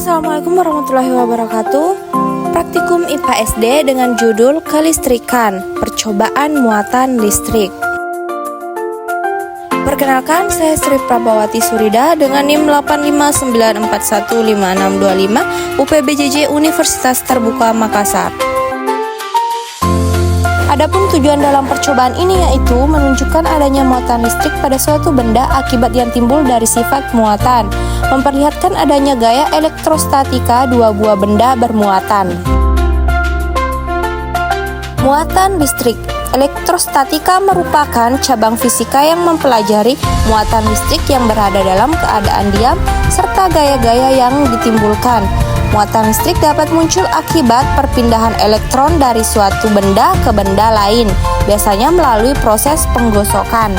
Assalamualaikum warahmatullahi wabarakatuh. Praktikum IPA SD dengan judul Kelistrikan, Percobaan Muatan Listrik. Perkenalkan, saya Sri Prabawati Surida dengan NIM 859415625 UPBJJ Universitas Terbuka Makassar. Adapun tujuan dalam percobaan ini yaitu menunjukkan adanya muatan listrik pada suatu benda akibat yang timbul dari sifat muatan, memperlihatkan adanya gaya elektrostatika dua buah benda bermuatan. Muatan listrik. Elektrostatika merupakan cabang fisika yang mempelajari muatan listrik yang berada dalam keadaan diam serta gaya-gaya yang ditimbulkan. Muatan listrik dapat muncul akibat perpindahan elektron dari suatu benda ke benda lain, biasanya melalui proses penggosokan.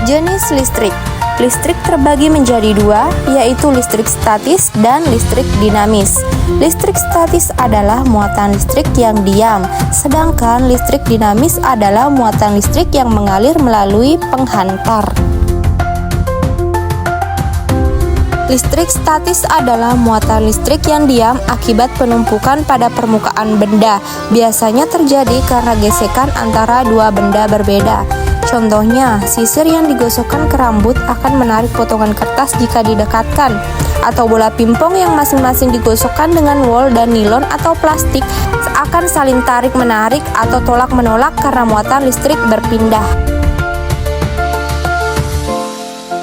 Jenis listrik. Listrik terbagi menjadi dua, yaitu listrik statis dan listrik dinamis. Listrik statis adalah muatan listrik yang diam, sedangkan listrik dinamis adalah muatan listrik yang mengalir melalui penghantar. Listrik statis adalah muatan listrik yang diam akibat penumpukan pada permukaan benda, biasanya terjadi karena gesekan antara dua benda berbeda. Contohnya, sisir yang digosokkan ke rambut akan menarik potongan kertas jika didekatkan, atau bola pingpong yang masing-masing digosokkan dengan wol dan nilon atau plastik akan saling tarik-menarik atau tolak-menolak karena muatan listrik berpindah.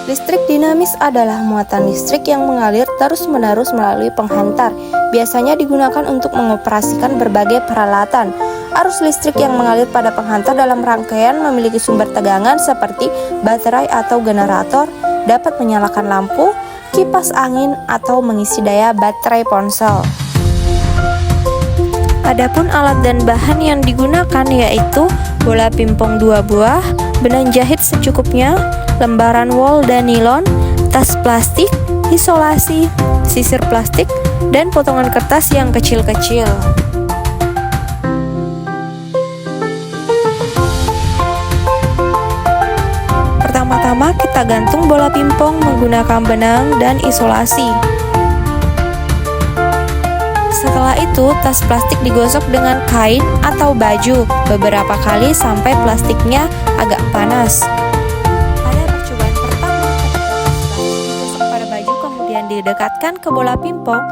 Listrik dinamis adalah muatan listrik yang mengalir terus-menerus melalui penghantar, biasanya digunakan untuk mengoperasikan berbagai peralatan. Arus listrik yang mengalir pada penghantar dalam rangkaian memiliki sumber tegangan seperti baterai atau generator, dapat menyalakan lampu, kipas angin, atau mengisi daya baterai ponsel. Adapun alat dan bahan yang digunakan yaitu bola pingpong 2 buah, benang jahit secukupnya, lembaran wol dan nilon, tas plastik, isolasi, sisir plastik, dan potongan kertas yang kecil-kecil. Pertama-tama kita gantung bola pingpong menggunakan benang dan isolasi. Setelah itu, tas plastik digosok dengan kain atau baju beberapa kali sampai plastiknya agak panas. Pada percobaan pertama, ketika tas plastik digosok pada baju kemudian didekatkan ke bola pingpong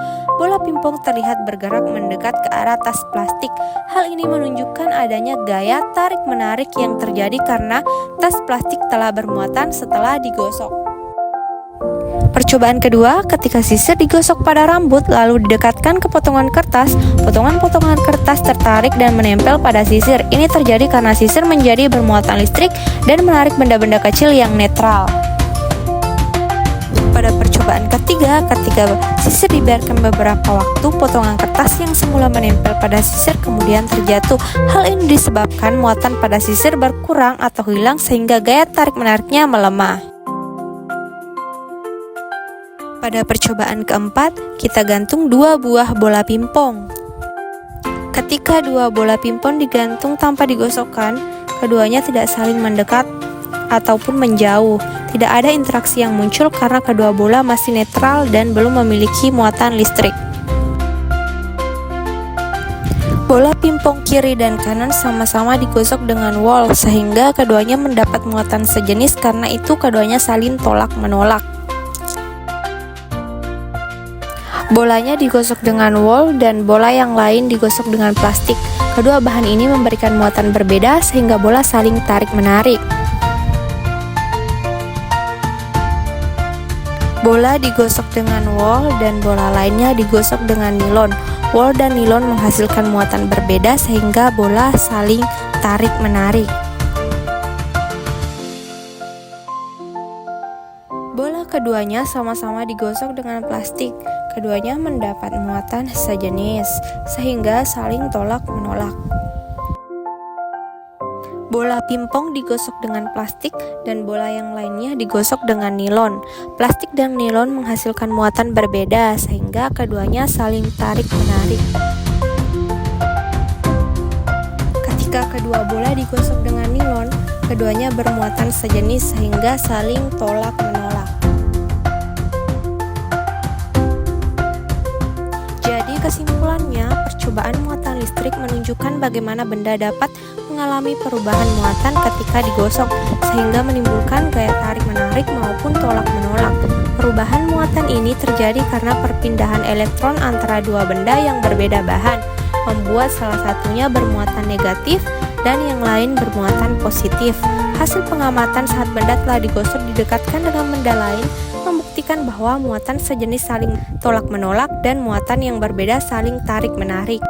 terlihat bergerak mendekat ke arah tas plastik. Hal ini menunjukkan adanya gaya tarik-menarik yang terjadi karena tas plastik telah bermuatan setelah digosok. Percobaan kedua, ketika sisir digosok pada rambut lalu didekatkan ke potongan kertas, potongan-potongan kertas tertarik dan menempel pada sisir. Ini terjadi karena sisir menjadi bermuatan listrik dan menarik benda-benda kecil yang netral. Pada percobaan ketiga, ketika sisir dibiarkan beberapa waktu, potongan kertas yang semula menempel pada sisir kemudian terjatuh. Hal ini disebabkan muatan pada sisir berkurang atau hilang sehingga gaya tarik-menariknya melemah. Pada percobaan keempat, kita gantung 2 buah bola pingpong. Ketika 2 bola pingpong digantung tanpa digosokkan, keduanya tidak saling mendekat ataupun menjauh. Tidak ada interaksi yang muncul karena kedua bola masih netral dan belum memiliki muatan listrik. Bola pingpong kiri dan kanan sama-sama digosok dengan wol sehingga keduanya mendapat muatan sejenis, karena itu keduanya saling tolak-menolak. Bolanya digosok dengan wol dan bola yang lain digosok dengan plastik. Kedua bahan ini memberikan muatan berbeda sehingga bola saling tarik-menarik. Bola digosok dengan wol dan bola lainnya digosok dengan nilon. Wol dan nilon menghasilkan muatan berbeda sehingga bola saling tarik-menarik. Bola keduanya sama-sama digosok dengan plastik. Keduanya mendapat muatan sejenis, sehingga saling tolak-menolak. Bola pingpong digosok dengan plastik dan bola yang lainnya digosok dengan nilon. Plastik dan nilon menghasilkan muatan berbeda, sehingga keduanya saling tarik-menarik. Ketika kedua bola digosok dengan nilon, keduanya bermuatan sejenis sehingga saling tolak-menolak. listrik menunjukkan bagaimana benda dapat mengalami perubahan muatan ketika digosok, sehingga menimbulkan gaya tarik-menarik maupun tolak-menolak. Perubahan muatan ini terjadi karena perpindahan elektron antara dua benda yang berbeda bahan, membuat salah satunya bermuatan negatif dan yang lain bermuatan positif. Hasil pengamatan saat benda telah digosok didekatkan dengan benda lain membuktikan bahwa muatan sejenis saling tolak-menolak dan muatan yang berbeda saling tarik-menarik.